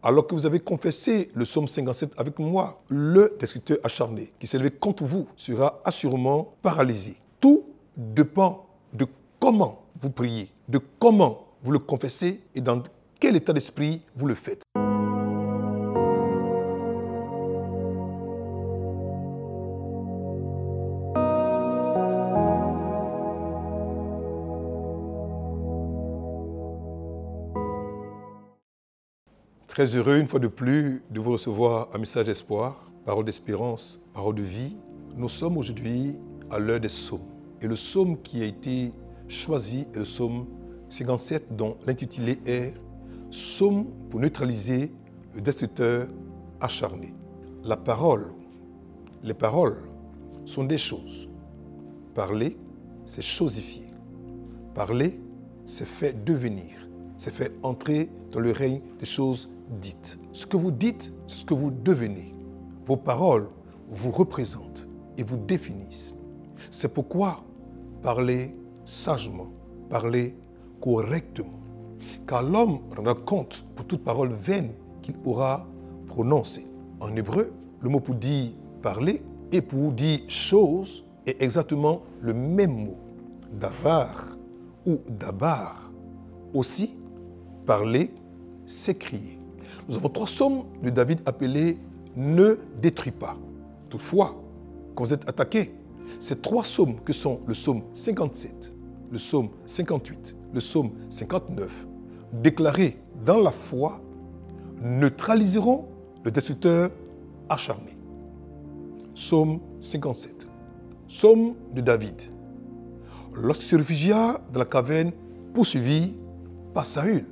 Alors que vous avez confessé le psaume 57 avec moi, le destructeur acharné qui s'est levé contre vous sera assurément paralysé. Tout dépend de comment vous priez, de comment vous le confessez et dans quel état d'esprit vous le faites. Très heureux une fois de plus de vous recevoir un message d'espoir, parole d'espérance, parole de vie. Nous sommes aujourd'hui à l'heure des psaumes. Et le psaume qui a été choisi est le psaume 57 dont l'intitulé est « Psaume pour neutraliser le destructeur acharné ». La parole, les paroles sont des choses. Parler, c'est chosifier. Parler, c'est faire devenir. C'est faire entrer dans le règne des choses dites. Ce que vous dites, c'est ce que vous devenez. Vos paroles vous représentent et vous définissent. C'est pourquoi parlez sagement, parlez correctement. Car l'homme rendra compte pour toute parole vaine qu'il aura prononcée. En hébreu, le mot pour dire parler et pour dire chose est exactement le même mot. Davar ou dabar. Aussi, parler, c'est crier. Nous avons 3 psaumes de David appelés « Ne détruis pas ». Toutefois, quand vous êtes attaqué, ces 3 psaumes que sont le psaume 57, le psaume 58, le psaume 59, déclarés dans la foi, neutraliseront le destructeur acharné. Psaume 57, psaume de David. Lorsqu'il se réfugia dans la caverne poursuivi par Saül,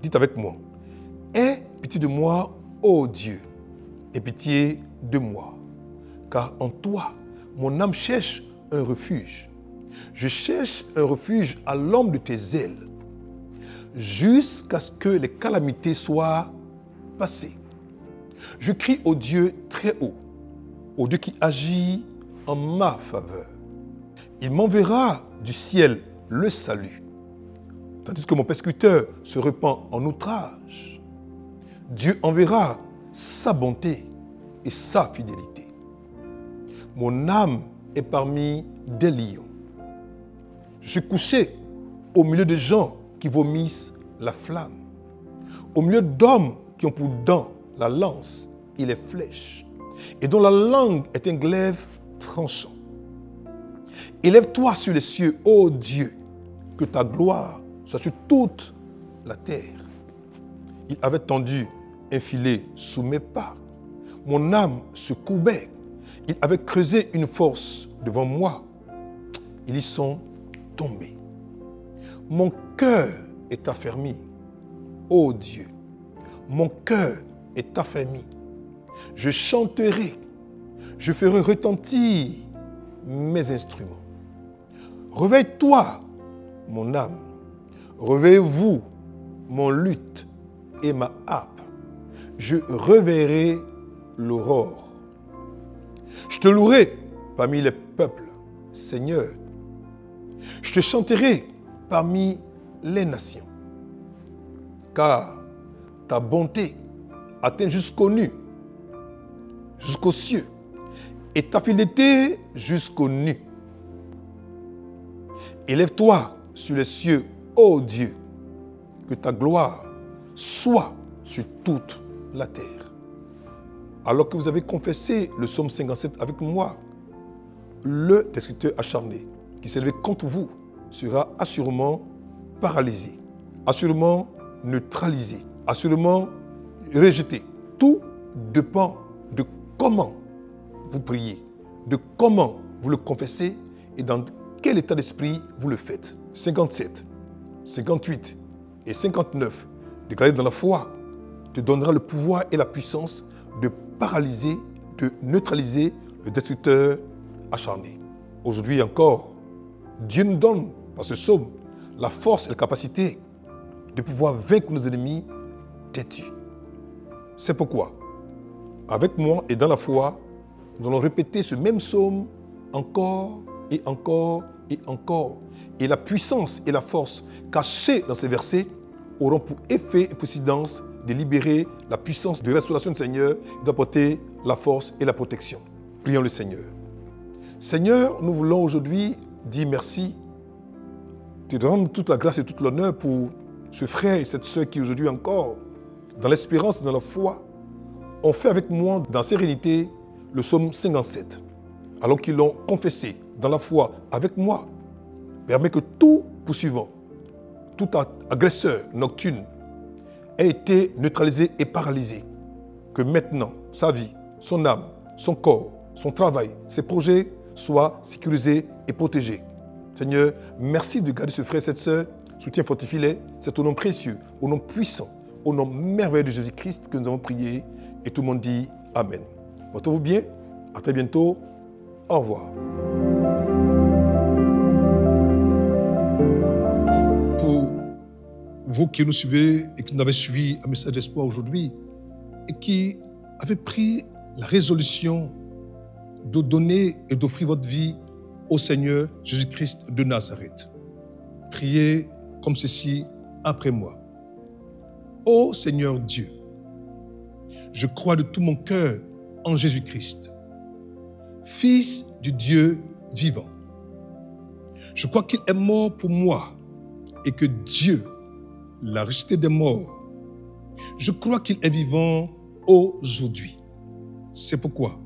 dites avec moi, « Aie pitié de moi, ô Dieu, aie pitié de moi, car en toi, mon âme cherche un refuge. Je cherche un refuge à l'ombre de tes ailes, jusqu'à ce que les calamités soient passées. Je crie au Dieu très haut, au Dieu qui agit en ma faveur. Il m'enverra du ciel le salut, tandis que mon persécuteur se répand en outrage. Dieu enverra sa bonté et sa fidélité. Mon âme est parmi des lions. Je suis couché au milieu de gens qui vomissent la flamme, au milieu d'hommes qui ont pour dents la lance et les flèches, et dont la langue est un glaive tranchant. Élève-toi sur les cieux, ô Dieu, que ta gloire soit sur toute la terre. Il avait tendu un filet sous mes pas. Mon âme se courbait. Il avait creusé une fosse devant moi. Ils y sont tombés. Mon cœur est affermi. Ô Dieu, mon cœur est affermi. Je chanterai. Je ferai retentir mes instruments. Réveille-toi, mon âme. Réveillez-vous, mon luth et ma harpe. Je reverrai l'aurore. Je te louerai parmi les peuples, Seigneur. Je te chanterai parmi les nations. Car ta bonté atteint jusqu'aux nues, jusqu'aux cieux, et ta fidélité jusqu'aux nues. Élève-toi sur les cieux, ô Dieu, que ta gloire soit sur toute la terre. Alors que vous avez confessé le psaume 57 avec moi, le destructeur acharné qui s'est levé contre vous sera assurément paralysé, assurément neutralisé, assurément rejeté. Tout dépend de comment vous priez, de comment vous le confessez et dans quel état d'esprit vous le faites. 57, 58 et 59, déclarés dans la foi, te donnera le pouvoir et la puissance de paralyser, de neutraliser le destructeur acharné. Aujourd'hui encore, Dieu nous donne, par ce psaume, la force et la capacité de pouvoir vaincre nos ennemis têtus. C'est pourquoi, avec moi et dans la foi, nous allons répéter ce même psaume encore et encore et encore. Et la puissance et la force cachées dans ces versets auront pour effet et pour incidence de libérer la puissance de restauration du Seigneur, d'apporter la force et la protection. Prions le Seigneur. Seigneur, nous voulons aujourd'hui dire merci, te rendre toute la grâce et toute l'honneur pour ce frère et cette sœur qui aujourd'hui encore, dans l'espérance et dans la foi, ont fait avec moi, dans sérénité, le psaume 57. Alors qu'ils l'ont confessé dans la foi avec moi, permet que tout poursuivant, tout agresseur nocturne ait été neutralisé et paralysé. Que maintenant, sa vie, son âme, son corps, son travail, ses projets soient sécurisés et protégés. Seigneur, merci de garder ce frère et cette sœur. Soutiens, fortifie-les. C'est au nom précieux, au nom puissant, au nom merveilleux de Jésus-Christ que nous avons prié. Et tout le monde dit Amen. Portez-vous bien. À très bientôt. Au revoir. Pour vous qui nous suivez et qui nous avez suivi un message d'espoir aujourd'hui et qui avez pris la résolution de donner et d'offrir votre vie au Seigneur Jésus-Christ de Nazareth. Priez comme ceci après moi. Ô Seigneur Dieu, je crois de tout mon cœur en Jésus-Christ, Fils du Dieu vivant. Je crois qu'il est mort pour moi et que Dieu l'a ressuscité des morts. Je crois qu'il est vivant aujourd'hui. C'est pourquoi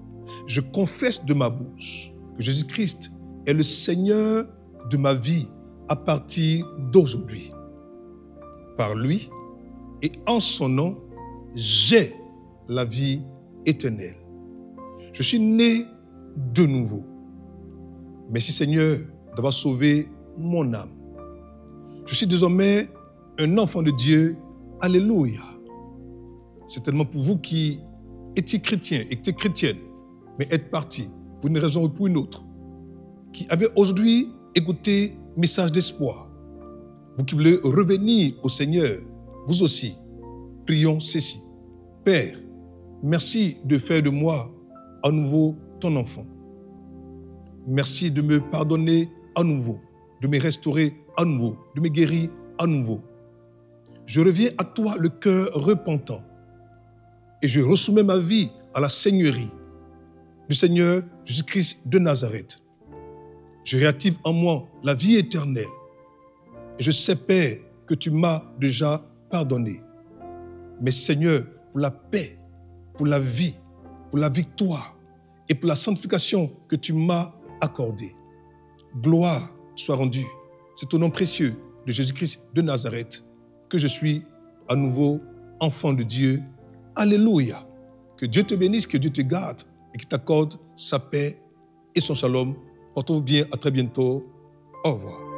je confesse de ma bouche que Jésus-Christ est le Seigneur de ma vie à partir d'aujourd'hui. Par lui et en son nom, j'ai la vie éternelle. Je suis né de nouveau. Merci Seigneur d'avoir sauvé mon âme. Je suis désormais un enfant de Dieu. Alléluia. C'est tellement pour vous qui étiez chrétiens et étiez chrétiennes, mais êtes partis pour une raison ou pour une autre, qui avez aujourd'hui écouté message d'espoir. Vous qui voulez revenir au Seigneur, vous aussi, prions ceci. Père, merci de faire de moi à nouveau ton enfant. Merci de me pardonner à nouveau, de me restaurer à nouveau, de me guérir à nouveau. Je reviens à toi le cœur repentant et je ressoumets ma vie à la Seigneurie du Seigneur Jésus-Christ de Nazareth. Je réactive en moi la vie éternelle et je sais, Père, que tu m'as déjà pardonné. Mais Seigneur, pour la paix, pour la vie, pour la victoire et pour la sanctification que tu m'as accordée, gloire soit rendue. C'est au nom précieux de Jésus-Christ de Nazareth que je suis à nouveau enfant de Dieu. Alléluia. Que Dieu te bénisse, que Dieu te garde et qu'il t'accorde sa paix et son shalom. Portez-vous bien, à très bientôt. Au revoir.